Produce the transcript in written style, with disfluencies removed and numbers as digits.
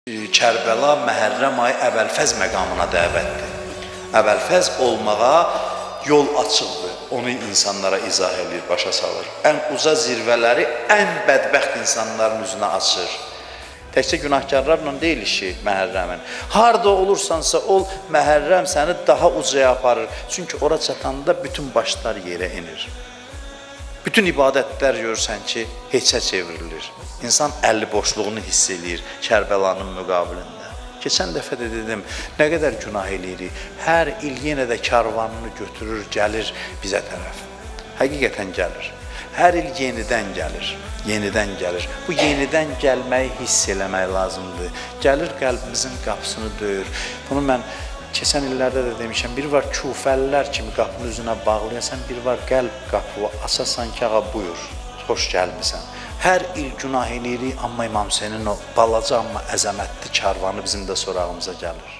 Kərbəla Məhərrəm ayı Əbəlfəz məqamına dəvətdir. Əbəlfəz olmağa yol açıqdır. Onu insanlara izah edir, başa salır. Ən uca zirvələri ən bədbəxt insanların üzünə açır. Təkcə günahkarlarla deyil işi Məhərrəmin. Harada olursansa ol, Məhərrəm səni daha ucaya aparır. Çünki ora çatanda bütün başlar yerə inir. Bütün ibadətlər görürsən ki, heçə çevrilir. İnsan əlli boşluğunu hiss eləyir Kərbəlanın müqabilində. Keçən dəfə də dedim, nə qədər günah eləyirik. Hər il yenə də karvanını götürür, gəlir bizə tərəf. Həqiqətən gəlir. Hər il yenidən gəlir, yenidən gəlir. Bu yenidən gəlməyi hiss eləmək lazımdır. Gəlir qəlbimizin qapısını döyür. Bunu mən keçən illərdə də demişəm, biri var küfəllər kimi qapının üzünə bağlayasan, biri var qəlb qapı açasan ki, ağa buyur, xoş gəlmisən. Hər il günah eləyirik, amma İmam Hüseynin o balaca amma əzəmətli karvanı bizim də sorağımıza gəlir.